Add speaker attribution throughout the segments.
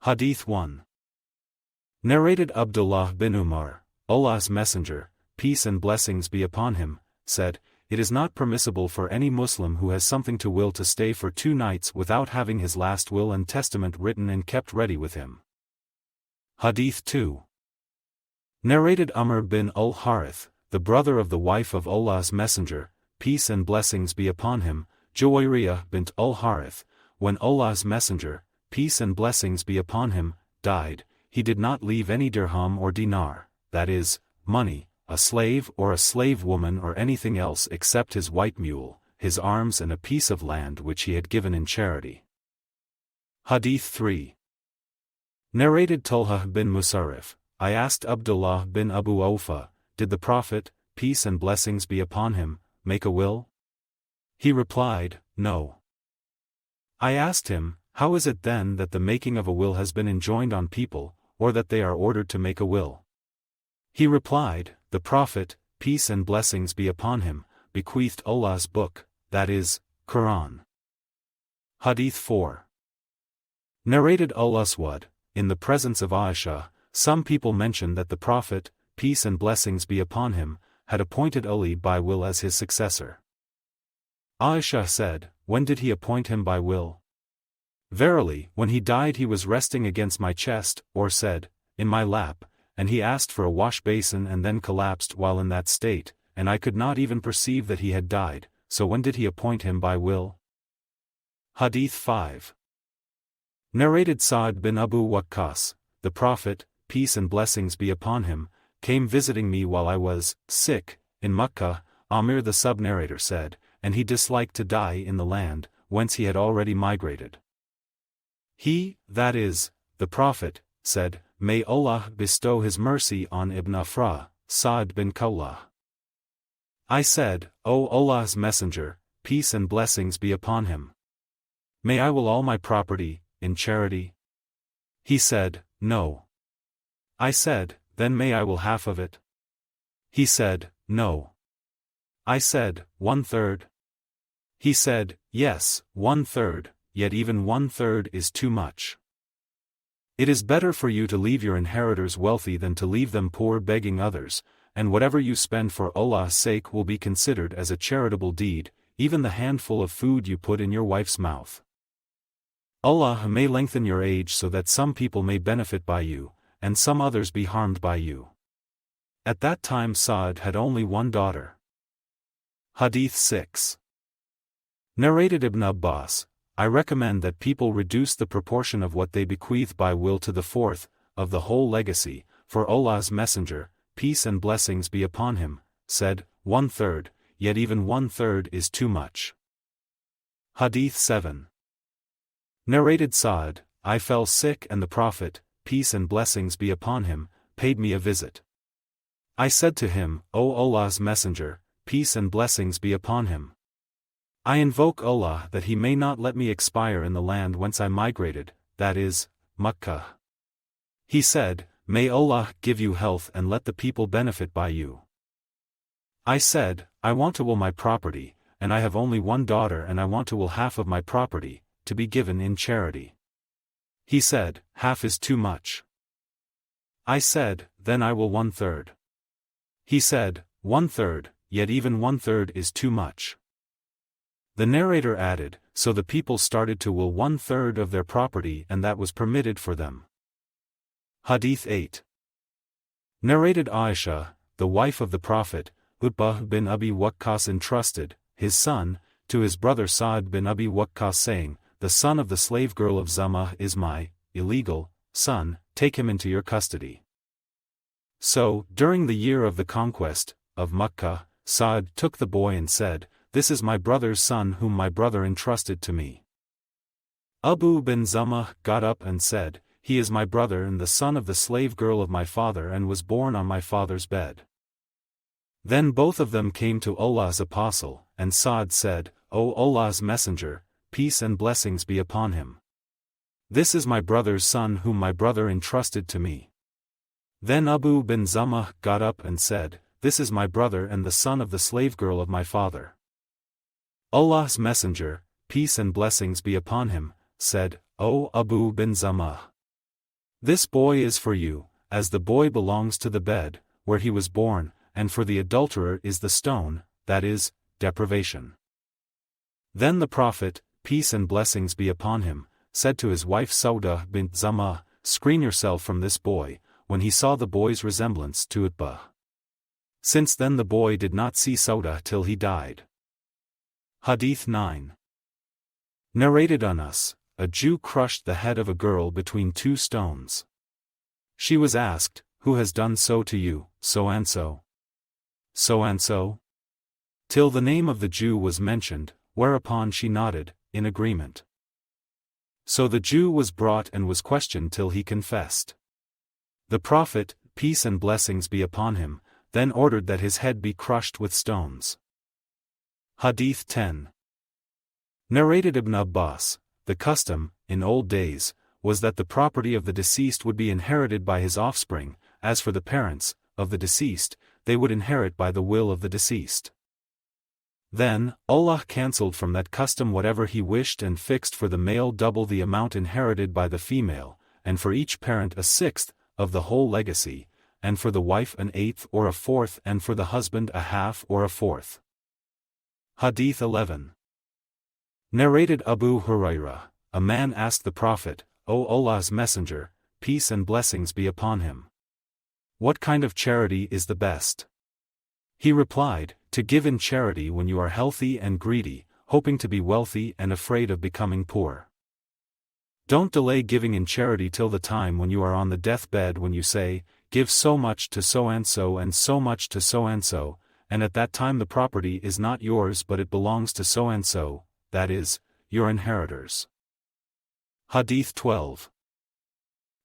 Speaker 1: Hadīth 1. Narrated Abdullāh bin Umar, Allah's Messenger, peace and blessings be upon him, said, "It is not permissible for any Muslim who has something to will to stay for 2 nights without having his last will and testament written and kept ready with him." Hadīth 2. Narrated Amr bin al-Harith, the brother of the wife of Allah's Messenger, peace and blessings be upon him, Juwayriyah bint al-Harith, when Allah's Messenger, peace and blessings be upon him, died, he did not leave any dirham or dinar, that is, money, a slave or a slave woman or anything else except his white mule, his arms and a piece of land which he had given in charity. Hadīth 3. Narrated Talha bin Musarrif, I asked Abdullāh bin Abu Awfa, did the Prophet, peace and blessings be upon him, make a will? He replied, no. I asked him, how is it then that the making of a will has been enjoined on people, or that they are ordered to make a will? He replied, the Prophet, peace and blessings be upon him, bequeathed Allah's book, that is, Quran. Hadīth 4. Narrated Al-Aswad, in the presence of Aisha, some people mentioned that the Prophet, peace and blessings be upon him, had appointed Ali by will as his successor. Aisha said, when did he appoint him by will? Verily, when he died he was resting against my chest, or said, in my lap, and he asked for a wash basin and then collapsed while in that state, and I could not even perceive that he had died, so when did he appoint him by will? Hadīth 5. Narrated Sa'd bin Abu Waqqas, the Prophet, peace and blessings be upon him, came visiting me while I was sick in Makkah, Amir the sub-narrator said, and he disliked to die in the land, whence he had already migrated. He, that is, the Prophet, said, may Allah bestow his mercy on Ibn Afra, Sa'd bin Khawlah. I said, O Allah's Messenger, peace and blessings be upon him. May I will all my property, in charity? He said, no. I said, then may I will half of it? He said, no. I said, 1/3. He said, yes, 1/3, yet even 1/3 is too much. It is better for you to leave your inheritors wealthy than to leave them poor begging others, and whatever you spend for Allah's sake will be considered as a charitable deed, even the handful of food you put in your wife's mouth. Allah may lengthen your age so that some people may benefit by you, and some others be harmed by you. At that time Sa'd had only one daughter. Hadīth 6. Narrated Ibn Abbas, I recommend that people reduce the proportion of what they bequeath by will to the 1/4 of the whole legacy, for Allah's Messenger, peace and blessings be upon him, said, 1/3, yet even 1/3 is too much. Hadīth 7. Narrated Sa'd, I fell sick and the Prophet, peace and blessings be upon him, paid me a visit. I said to him, O Allah's Messenger, peace and blessings be upon him. I invoke Allah that he may not let me expire in the land whence I migrated, that is, Makkah. He said, may Allah give you health and let the people benefit by you. I said, I want to will my property, and I have only one daughter and I want to will half of my property, to be given in charity. He said, half is too much. I said, then I will 1/3. He said, 1/3, yet even 1/3 is too much. The narrator added, so the people started to will 1/3 of their property and that was permitted for them. Hadīth 8. Narrated Aisha, the wife of the Prophet, Utbah bin Abi Waqqas entrusted, his son, to his brother Sa'd bin Abi Waqqas saying, the son of the slave girl of Zamah is my illegal son, take him into your custody. So, during the year of the conquest of Makkah, Sa'd took the boy and said, this is my brother's son whom my brother entrusted to me. Abu bin Zamah got up and said, he is my brother and the son of the slave girl of my father and was born on my father's bed. Then both of them came to Allah's apostle, and Sa'd said, O Allah's Messenger, peace and blessings be upon him. This is my brother's son whom my brother entrusted to me. Then Abu bin Zamah got up and said, this is my brother and the son of the slave girl of my father. Allah's Messenger, peace and blessings be upon him, said, O Abu bin Zamah. This boy is for you, as the boy belongs to the bed, where he was born, and for the adulterer is the stone, that is, deprivation. Then the Prophet, peace and blessings be upon him, said to his wife Saudah bint Zam'ah, screen yourself from this boy, when he saw the boy's resemblance to Utbah. Since then the boy did not see Saudah till he died. Hadīth 9. Narrated on us, a Jew crushed the head of a girl between two stones. She was asked, who has done so to you, so and so? So and so? Till the name of the Jew was mentioned, whereupon she nodded, in agreement. So the Jew was brought and was questioned till he confessed. The Prophet, peace and blessings be upon him, then ordered that his head be crushed with stones. Hadīth 10. Narrated Ibn Abbas, the custom, in old days, was that the property of the deceased would be inherited by his offspring. As for the parents of the deceased, they would inherit by the will of the deceased. Then, Allah cancelled from that custom whatever He wished and fixed for the male double the amount inherited by the female, and for each parent a sixth of the whole legacy, and for the wife an eighth or a fourth, and for the husband a half or a fourth. Hadīth 11. Narrated Abu Hurairah, a man asked the Prophet, O Allah's Messenger, peace and blessings be upon him, what kind of charity is the best? He replied, to give in charity when you are healthy and greedy, hoping to be wealthy and afraid of becoming poor. Don't delay giving in charity till the time when you are on the deathbed, when you say, give so much to so-and-so and so much to so-and-so, and at that time the property is not yours but it belongs to so-and-so, that is, your inheritors. Hadīth 12.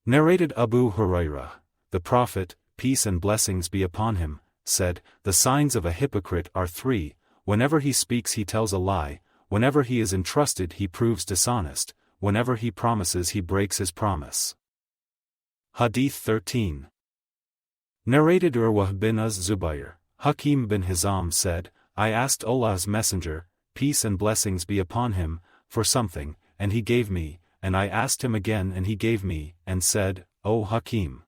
Speaker 1: Narrated Abu Hurairah, the Prophet, peace and blessings be upon him, said, the signs of a hypocrite are three: whenever he speaks he tells a lie, whenever he is entrusted he proves dishonest, whenever he promises he breaks his promise. Hadīth 13. Narrated Urwah bin Az-Zubayr, Hakim bin Hizam said, I asked Allah's Messenger, peace and blessings be upon him, for something, and he gave me, and I asked him again and he gave me, and said, O Hakim,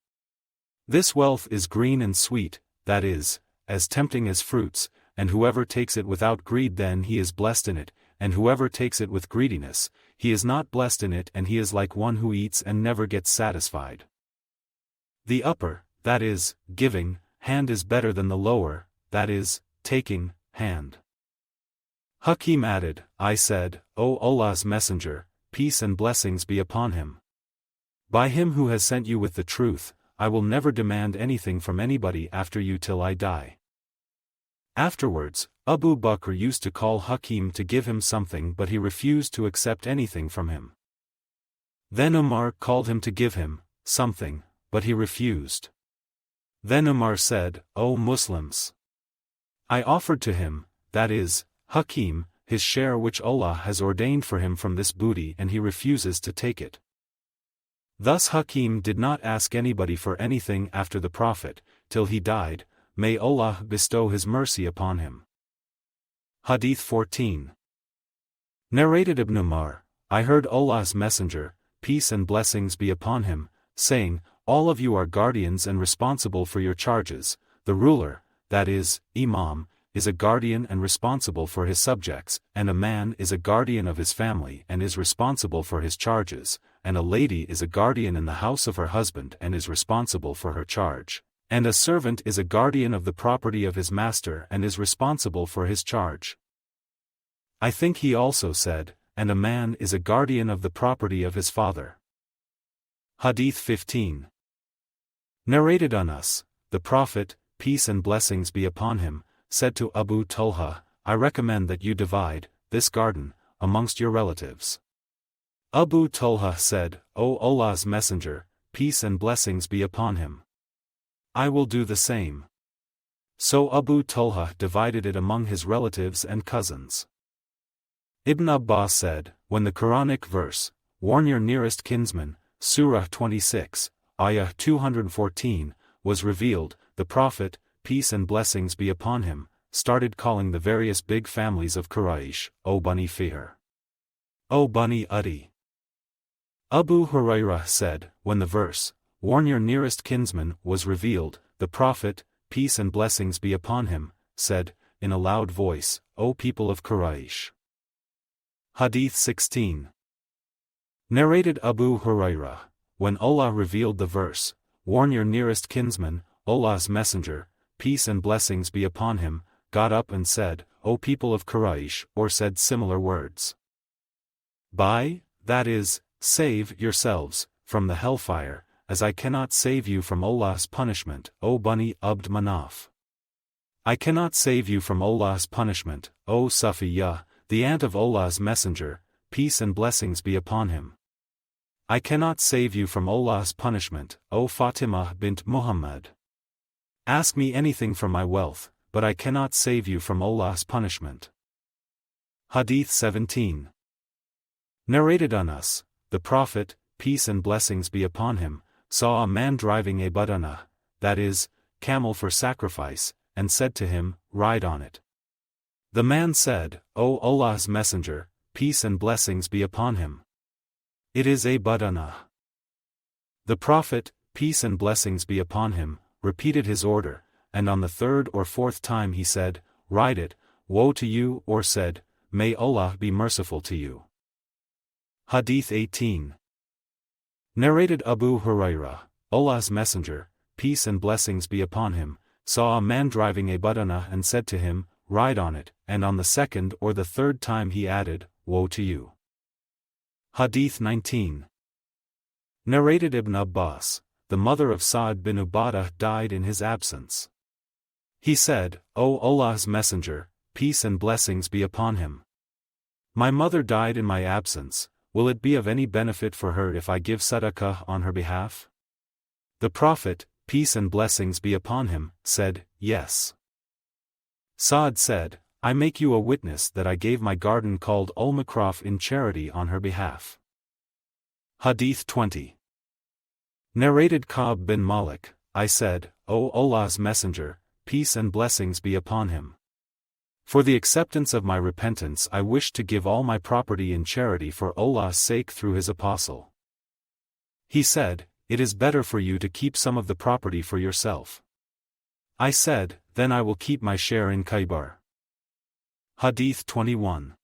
Speaker 1: this wealth is green and sweet, that is, as tempting as fruits, and whoever takes it without greed then he is blessed in it, and whoever takes it with greediness, he is not blessed in it, and he is like one who eats and never gets satisfied. The upper, that is, giving, hand is better than the lower, that is, taking, hand. Hakim added, I said, O Allah's Messenger, peace and blessings be upon him, by him who has sent you with the truth, I will never demand anything from anybody after you till I die. Afterwards, Abu Bakr used to call Hakim to give him something, but he refused to accept anything from him. Then Umar called him to give him something, but he refused. Then Umar said, O Muslims, I offered to him, that is, Hakim, his share which Allah has ordained for him from this booty, and he refuses to take it. Thus Hakim did not ask anybody for anything after the Prophet, till he died, may Allah bestow His mercy upon him. Hadīth 14. Narrated Ibn Umar, I heard Allah's Messenger, peace and blessings be upon him, saying, all of you are guardians and responsible for your charges, the ruler, that is, Imam, is a guardian and responsible for his subjects, and a man is a guardian of his family and is responsible for his charges, and a lady is a guardian in the house of her husband and is responsible for her charge, and a servant is a guardian of the property of his master and is responsible for his charge. I think he also said, and a man is a guardian of the property of his father. Hadīth 15. Narrated on us, the Prophet, peace and blessings be upon him, said to Abu Talha, I recommend that you divide this garden amongst your relatives. Abu Talha said, O Allah's Messenger, peace and blessings be upon him, I will do the same. So Abu Talha divided it among his relatives and cousins. Ibn Abbas said, when the Quranic verse, warn your nearest kinsman, Surah 26, Ayah 214, was revealed, the Prophet, peace and blessings be upon him, started calling the various big families of Quraysh, O Bani Fihr, O Bani Adi, Abu Hurairah said, when the verse, "Warn your nearest kinsman," was revealed, the Prophet, peace and blessings be upon him, said, in a loud voice, "O people of Quraysh." Hadīth 16. Narrated Abu Hurairah, when Allah revealed the verse, "Warn your nearest kinsman," Allah's Messenger, peace and blessings be upon him, got up and said, "O people of Quraysh," or said similar words. Buy, that is, save yourselves, from the hellfire, as I cannot save you from Allah's punishment, O Bani Abd Manaf. I cannot save you from Allah's punishment, O Ṣaḥīḥ, the aunt of Allah's Messenger, peace and blessings be upon him. I cannot save you from Allah's punishment, O Fatimah bint Muhammad. Ask me anything from my wealth, but I cannot save you from Allah's punishment. Hadīth 17. Narrated on us, the Prophet, peace and blessings be upon him, saw a man driving a badana, that is, camel for sacrifice, and said to him, "Ride on it." The man said, "O Allah's Messenger, peace and blessings be upon him. It is a badana." The Prophet, peace and blessings be upon him, repeated his order, and on the third or fourth time he said, "Ride it, woe to you," or said, "May Allah be merciful to you." Hadīth 18. Narrated Abu Hurairah, Allah's Messenger, peace and blessings be upon him, saw a man driving a badana and said to him, "Ride on it," and on the second or the third time he added, "Woe to you." Hadīth 19. Narrated Ibn Abbas, the mother of Sa'd bin Ubadah died in his absence. He said, "O Allah's Messenger, peace and blessings be upon him. My mother died in my absence, will it be of any benefit for her if I give Sadaqa on her behalf?" The Prophet, peace and blessings be upon him, said, "Yes." Sa'd said, "I make you a witness that I gave my garden called Al-Makraf in charity on her behalf." Hadīth 20. Narrated Ka'b bin Malik, I said, "O Allah's Messenger, peace and blessings be upon him. For the acceptance of my repentance I wish to give all my property in charity for Allah's sake through his apostle." He said, "It is better for you to keep some of the property for yourself." I said, "Then I will keep my share in Khaybar." Hadīth 21.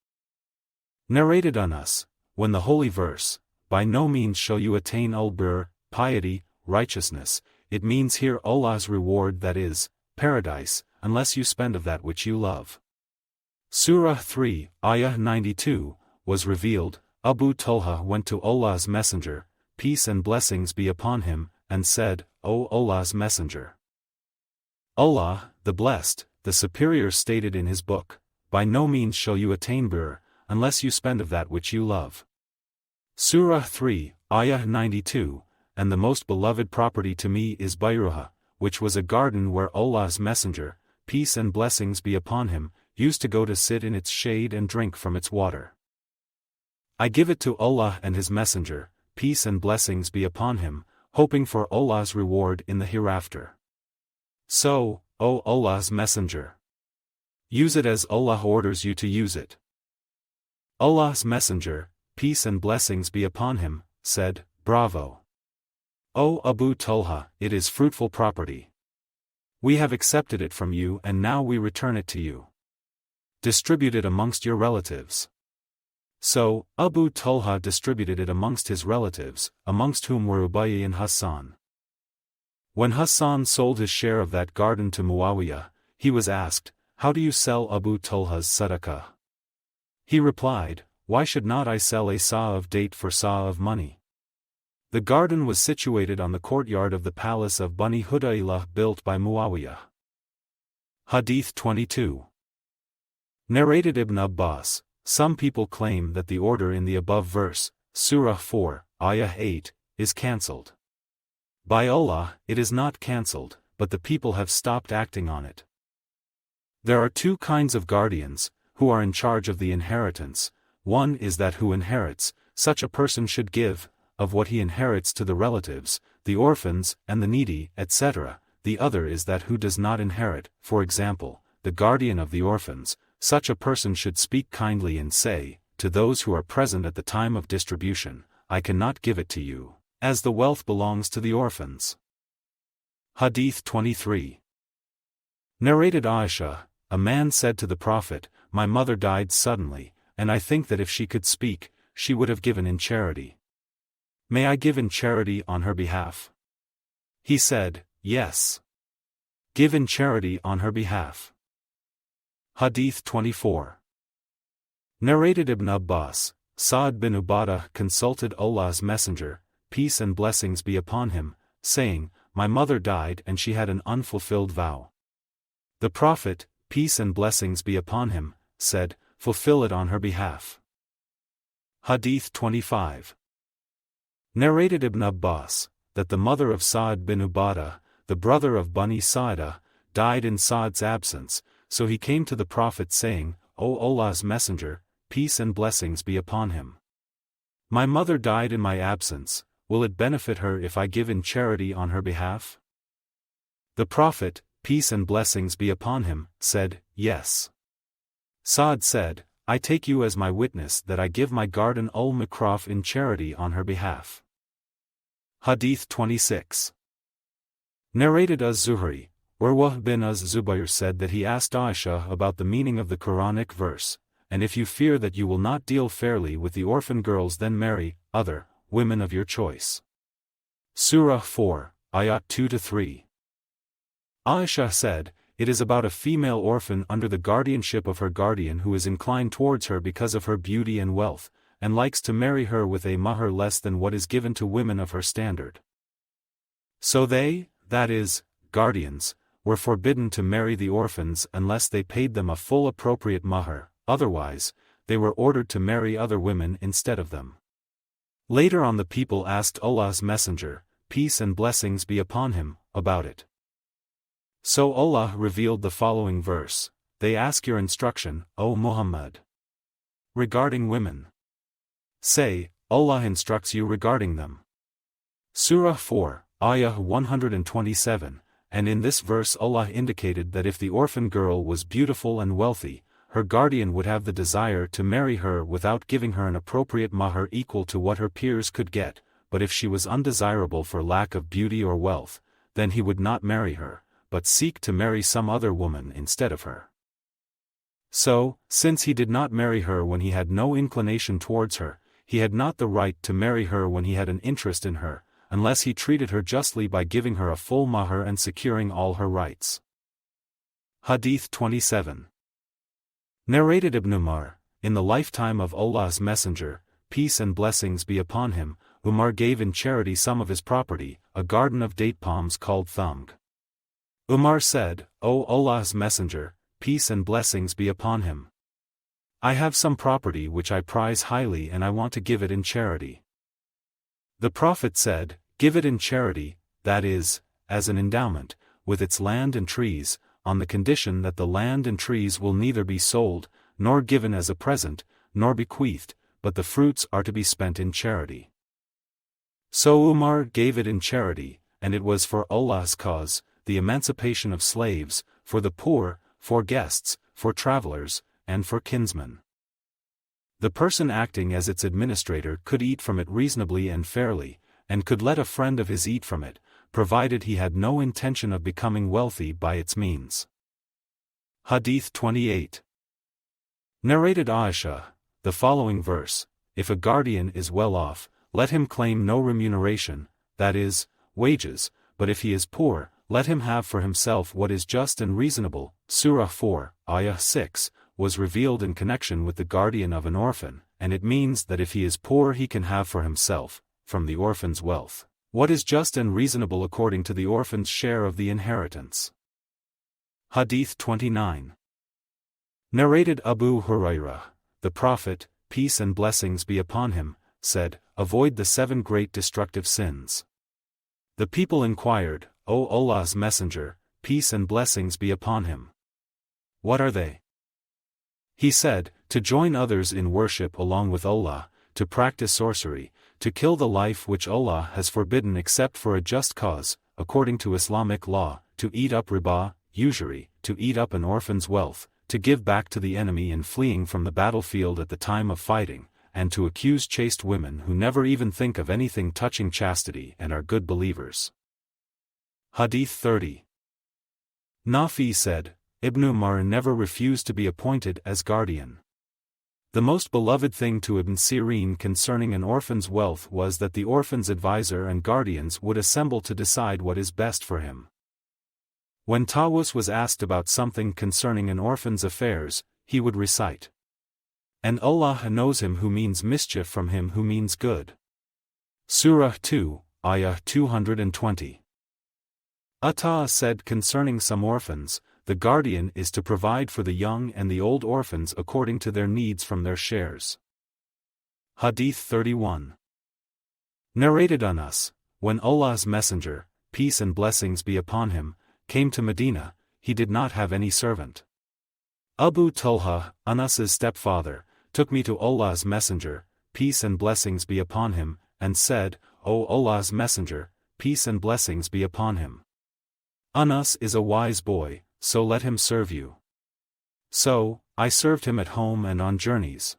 Speaker 1: Narrated on us, when the holy verse, "By no means shall you attain al-birr," piety, righteousness, it means here Allah's reward, that is, paradise, unless you spend of that which you love. Surah 3, Ayah 92, was revealed. Abu Talha went to Allah's Messenger, peace and blessings be upon him, and said, "O Allah's Messenger, Allah, the Blessed, the Superior stated in his book, by no means shall you attain birr, unless you spend of that which you love." Surah 3, Ayah 92, and the most beloved property to me is Bayruha, which was a garden where Allah's Messenger, peace and blessings be upon him, used to go to sit in its shade and drink from its water. I give it to Allah and his Messenger, peace and blessings be upon him, hoping for Allah's reward in the hereafter. So, O Allah's Messenger, use it as Allah orders you to use it. Allah's Messenger, peace and blessings be upon him, said, "Bravo. O Abu Talha, it is fruitful property. We have accepted it from you and now we return it to you. Distribute it amongst your relatives." So, Abu Talha distributed it amongst his relatives, amongst whom were Ubayy and Hassan. When Hassan sold his share of that garden to Muawiyah, he was asked, "How do you sell Abu Talha's Sadaqa?" He replied, "Why should not I sell a sa of date for sa of money?" The garden was situated on the courtyard of the palace of Bani Hudaylah built by Muawiyah. Hadīth 22. Narrated Ibn Abbas, some people claim that the order in the above verse, Surah 4, Ayah 8, is cancelled. By Allah, it is not cancelled, but the people have stopped acting on it. There are two kinds of guardians, who are in charge of the inheritance. One is that who inherits, such a person should give, of what he inherits to the relatives, the orphans, and the needy, etc. The other is that who does not inherit, for example, the guardian of the orphans. Such a person should speak kindly and say, to those who are present at the time of distribution, I cannot give it to you, as the wealth belongs to the orphans. Hadīth 23. Narrated Aisha, a man said to the Prophet, my mother died suddenly, and I think that if she could speak, she would have given in charity. May I give in charity on her behalf? He said, yes. Give in charity on her behalf. Hadīth 24. Narrated Ibn Abbas, Sa'd bin Ubadah consulted Allah's Messenger, peace and blessings be upon him, saying, my mother died and she had an unfulfilled vow. The Prophet, peace and blessings be upon him, said, fulfill it on her behalf. Hadīth 25. Narrated Ibn Abbas, that the mother of Sa'd bin Ubadah, the brother of Bani Sa'dah, died in Sa'd's absence, so he came to the Prophet saying, O Allah's Messenger, peace and blessings be upon him. My mother died in my absence, will it benefit her if I give in charity on her behalf? The Prophet, peace and blessings be upon him, said, yes. Sa'd said, I take you as my witness that I give my garden al-Mikraf in charity on her behalf. Hadīth 26. Narrated Az-Zuhri, Urwah bin Az-Zubayr said that he asked Aisha about the meaning of the Quranic verse, and if you fear that you will not deal fairly with the orphan girls then marry other women of your choice. Surah 4, Ayat 2-3. Aisha said, it is about a female orphan under the guardianship of her guardian who is inclined towards her because of her beauty and wealth, and likes to marry her with a mahr less than what is given to women of her standard. So they, that is, guardians, were forbidden to marry the orphans unless they paid them a full appropriate mahr, otherwise, they were ordered to marry other women instead of them. Later on the people asked Allah's Messenger, peace and blessings be upon him, about it. So Allah revealed the following verse, they ask your instruction, O Muhammad. Regarding women. Say, Allah instructs you regarding them. Surah 4, Ayah 127, and in this verse Allah indicated that if the orphan girl was beautiful and wealthy, her guardian would have the desire to marry her without giving her an appropriate mahr equal to what her peers could get, but if she was undesirable for lack of beauty or wealth, then he would not marry her, but seek to marry some other woman instead of her. So, since he did not marry her when he had no inclination towards her, he had not the right to marry her when he had an interest in her, unless he treated her justly by giving her a full mahr and securing all her rights. Hadīth 27. Narrated Ibn Umar, in the lifetime of Allah's Messenger, peace and blessings be upon him, Umar gave in charity some of his property, a garden of date palms called Thumg. Umar said, O Allah's Messenger, peace and blessings be upon him. I have some property which I prize highly and I want to give it in charity. The Prophet said, give it in charity, that is, as an endowment, with its land and trees, on the condition that the land and trees will neither be sold, nor given as a present, nor bequeathed, but the fruits are to be spent in charity. So Umar gave it in charity, and it was for Allah's cause, the emancipation of slaves, for the poor, for guests, for travelers, and for kinsmen. The person acting as its administrator could eat from it reasonably and fairly, and could let a friend of his eat from it, provided he had no intention of becoming wealthy by its means. Hadīth 28. Narrated Aisha, the following verse, if a guardian is well off, let him claim no remuneration, that is, wages, but if he is poor, let him have for himself what is just and reasonable. Surah 4, Ayah 6, was revealed in connection with the guardian of an orphan, and it means that if he is poor he can have for himself, from the orphan's wealth, what is just and reasonable according to the orphan's share of the inheritance. Hadīth 29. Narrated Abu Hurairah, the Prophet, peace and blessings be upon him, said, avoid the 7 great destructive sins. The people inquired, O Allah's Messenger, peace and blessings be upon him. What are they? He said, to join others in worship along with Allah, to practice sorcery, to kill the life which Allah has forbidden except for a just cause, according to Islamic law, to eat up riba, usury, to eat up an orphan's wealth, to give back to the enemy in fleeing from the battlefield at the time of fighting, and to accuse chaste women who never even think of anything touching chastity and are good believers. Hadith 30. Nafi said, Ibn Umar never refused to be appointed as guardian. The most beloved thing to Ibn Sirin concerning an orphan's wealth was that the orphan's advisor and guardians would assemble to decide what is best for him. When Tawus was asked about something concerning an orphan's affairs, he would recite, "And Allah knows him who means mischief from him who means good." Surah 2, Ayah 220. Atta said concerning some orphans, the guardian is to provide for the young and the old orphans according to their needs from their shares. Hadith 31. Narrated on us, when Allah's Messenger, peace and blessings be upon him, came to Medina, he did not have any servant. Abu Talha, Anas's stepfather, took me to Allah's Messenger, peace and blessings be upon him, and said, O Allah's Messenger, peace and blessings be upon him. Anas is a wise boy, so let him serve you. So, I served him at home and on journeys.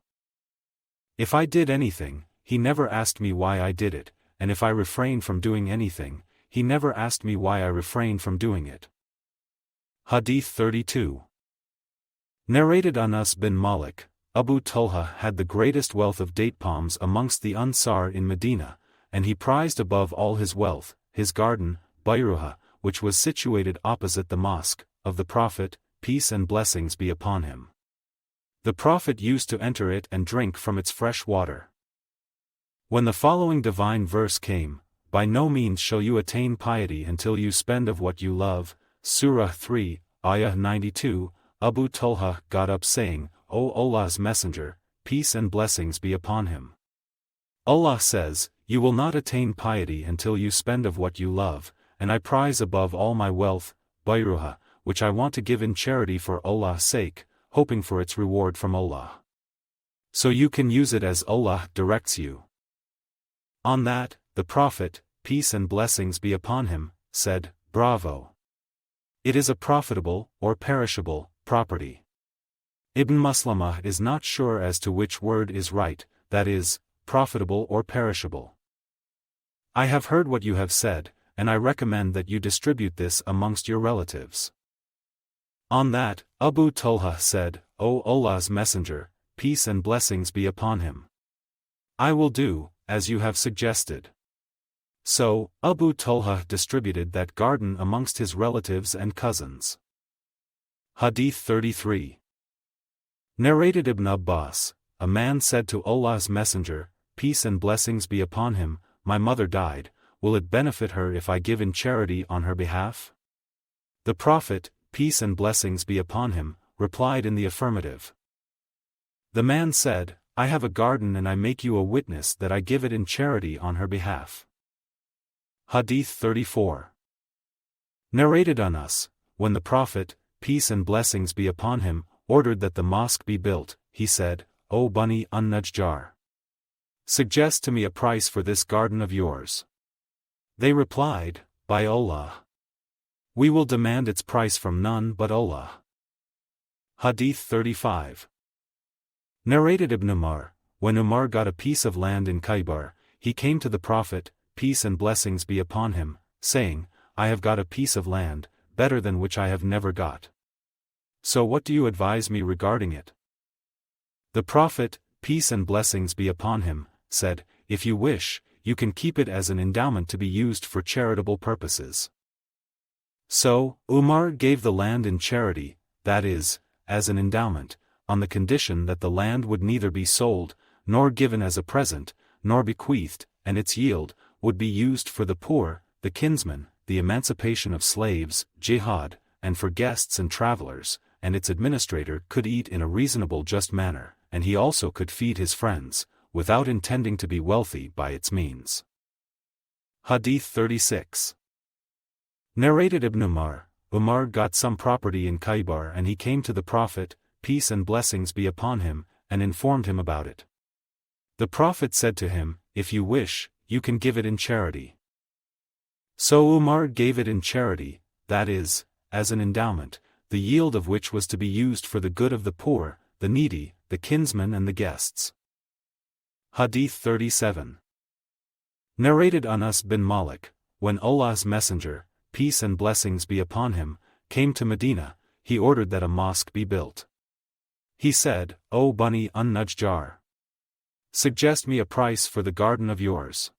Speaker 1: If I did anything, he never asked me why I did it, and if I refrained from doing anything, he never asked me why I refrained from doing it. Hadith 32. Narrated Anas bin Malik, Abu Talha had the greatest wealth of date palms amongst the Ansar in Medina, and he prized above all his wealth, his garden, Bayruha, which was situated opposite the mosque of the Prophet, peace and blessings be upon him. The Prophet used to enter it and drink from its fresh water. When the following divine verse came, by no means shall you attain piety until you spend of what you love, Surah 3, Ayah 92, Abu Talha got up saying, O Allah's Messenger, peace and blessings be upon him. Allah says, you will not attain piety until you spend of what you love, and I prize above all my wealth, Bayruha, which I want to give in charity for Allah's sake, hoping for its reward from Allah. So you can use it as Allah directs you. On that, the Prophet, peace and blessings be upon him, said, Bravo! It is a profitable, or perishable, property. Ibn Maslamah is not sure as to which word is right, that is, profitable or perishable. I have heard what you have said, and I recommend that you distribute this amongst your relatives. On that, Abu Talha said, O Allah's Messenger, peace and blessings be upon him. I will do, as you have suggested. So, Abu Talha distributed that garden amongst his relatives and cousins. Hadith 33. Narrated Ibn Abbas, a man said to Allah's Messenger, peace and blessings be upon him, my mother died, will it benefit her if I give in charity on her behalf? The Prophet, peace and blessings be upon him, replied in the affirmative. The man said, I have a garden and I make you a witness that I give it in charity on her behalf. Hadith 34. Narrated on us, when the Prophet, peace and blessings be upon him, ordered that the mosque be built, he said, O Bani an-Najjar, suggest to me a price for this garden of yours. They replied, by Allah, we will demand its price from none but Allah. Hadith 35. Narrated Ibn Umar, when Umar got a piece of land in Khaybar, he came to the Prophet, peace and blessings be upon him, saying, I have got a piece of land, better than which I have never got. So what do you advise me regarding it? The Prophet, peace and blessings be upon him, said, if you wish, you can keep it as an endowment to be used for charitable purposes. So, Umar gave the land in charity, that is, as an endowment, on the condition that the land would neither be sold, nor given as a present, nor bequeathed, and its yield would be used for the poor, the kinsmen, the emancipation of slaves, jihad, and for guests and travelers, and its administrator could eat in a reasonable just manner, and he also could feed his friends, without intending to be wealthy by its means. Hadith 36. Narrated Ibn Umar, Umar got some property in Khaybar and he came to the Prophet, peace and blessings be upon him, and informed him about it. The Prophet said to him, if you wish, you can give it in charity. So Umar gave it in charity, that is, as an endowment, the yield of which was to be used for the good of the poor, the needy, the kinsmen and the guests. Hadīth 37. Narrated Anas bin Malik, when Allah's Messenger, peace and blessings be upon him, came to Medina, he ordered that a mosque be built. He said, O Bani an-Najjar, suggest me a price for the garden of yours.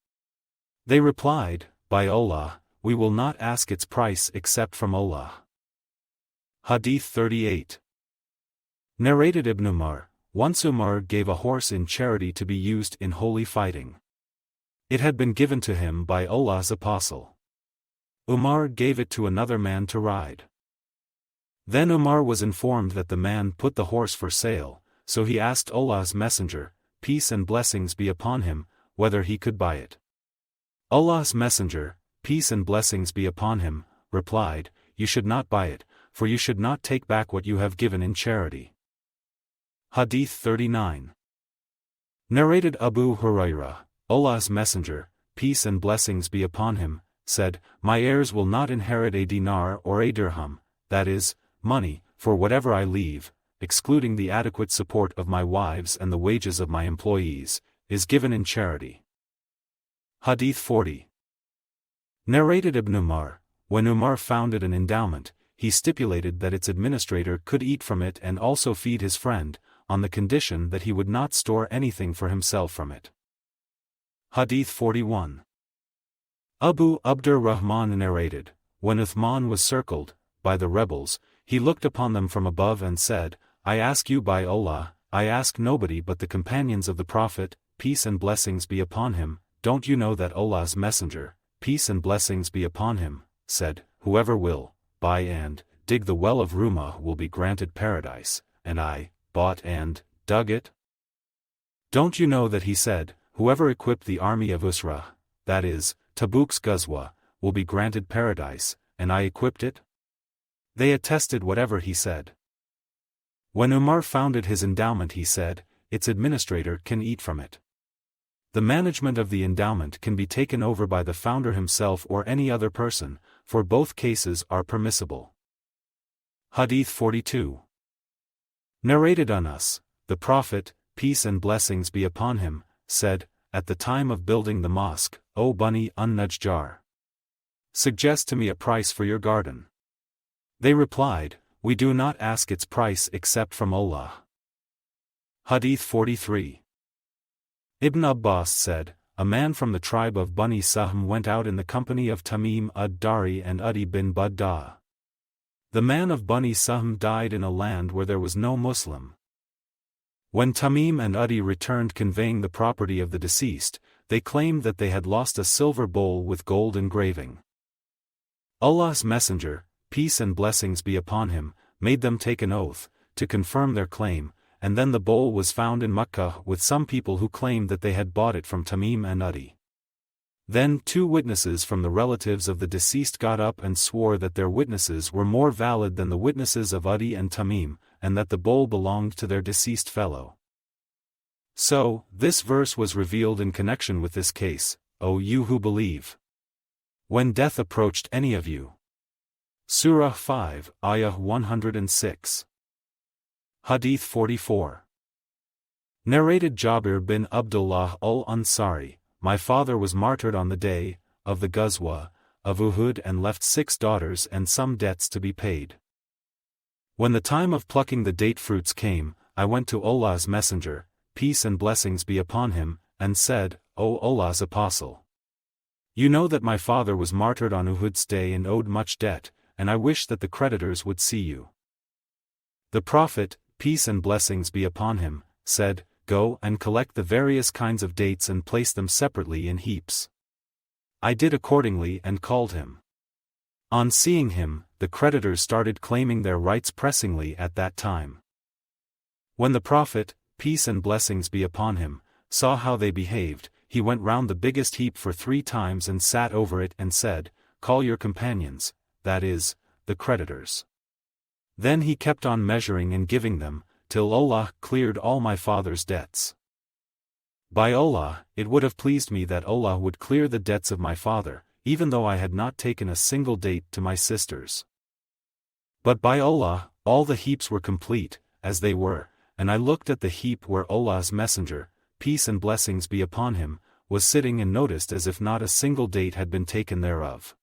Speaker 1: They replied, By Allah, we will not ask its price except from Allah. Hadīth 38. Narrated Ibn Umar, once Umar gave a horse in charity to be used in holy fighting. It had been given to him by Allah's apostle. Umar gave it to another man to ride. Then Umar was informed that the man put the horse for sale, so he asked Allah's Messenger, peace and blessings be upon him, whether he could buy it. Allah's Messenger, peace and blessings be upon him, replied, You should not buy it, for you should not take back what you have given in charity. Hadīth 39. Narrated Abu Hurairah, Allah's Messenger, peace and blessings be upon him, said, My heirs will not inherit a dinar or a dirham, that is, money, for whatever I leave, excluding the adequate support of my wives and the wages of my employees, is given in charity. Hadīth 40. Narrated Ibn Umar, when Umar founded an endowment, he stipulated that its administrator could eat from it and also feed his friend, on the condition that he would not store anything for himself from it. Hadīth 41. Abu Abdurrahman narrated, when Uthman was circled by the rebels, he looked upon them from above and said, I ask you by Allah, I ask nobody but the companions of the Prophet, peace and blessings be upon him, don't you know that Allah's Messenger, peace and blessings be upon him, said, Whoever will buy and dig the well of Rumah will be granted paradise, and I bought and dug it? Don't you know that he said, Whoever equipped the army of Usra, that is, Tabuk's Ghazwa, will be granted paradise, and I equipped it? They attested whatever he said. When Umar founded his endowment he said, its administrator can eat from it. The management of the endowment can be taken over by the founder himself or any other person, for both cases are permissible. Hadīth 42. Narrated Anas, the Prophet, peace and blessings be upon him, said, at the time of building the mosque, O Bani an-Najjar, suggest to me a price for your garden. They replied, We do not ask its price except from Allah. Hadīth 43. Ibn Abbas said, A man from the tribe of Bani Sahm went out in the company of Tamim ad-Dari and Adi bin Badda. The man of Bani Sahm died in a land where there was no Muslim. When Tamim and Adi returned conveying the property of the deceased, they claimed that they had lost a silver bowl with gold engraving. Allah's Messenger, peace and blessings be upon him, made them take an oath, to confirm their claim, and then the bowl was found in Makkah with some people who claimed that they had bought it from Tamim and Adi. Then 2 witnesses from the relatives of the deceased got up and swore that their witnesses were more valid than the witnesses of Adi and Tamim, and that the bowl belonged to their deceased fellow. So, this verse was revealed in connection with this case, O you who believe. When death approached any of you. Surah 5, Ayah 106. Hadīth 44. Narrated Jabir bin Abdullāh al-Ansari, My father was martyred on the day of the Ghazwa of Uhud and left 6 daughters and some debts to be paid. When the time of plucking the date fruits came, I went to Allah's Messenger, peace and blessings be upon him, and said, O Allah's Apostle, you know that my father was martyred on Uhud's day and owed much debt, and I wish that the creditors would see you. The Prophet, peace and blessings be upon him, said, Go and collect the various kinds of dates and place them separately in heaps. I did accordingly and called him. On seeing him, the creditors started claiming their rights pressingly at that time. When the Prophet, peace and blessings be upon him, saw how they behaved, he went round the biggest heap for 3 times and sat over it and said, Call your companions, that is, the creditors. Then he kept on measuring and giving them, till Allah cleared all my father's debts. By Allah, it would have pleased me that Allah would clear the debts of my father, even though I had not taken a single date to my sisters. But by Allah, all the heaps were complete, as they were, and I looked at the heap where Allah's Messenger, peace and blessings be upon him, was sitting and noticed as if not a single date had been taken thereof.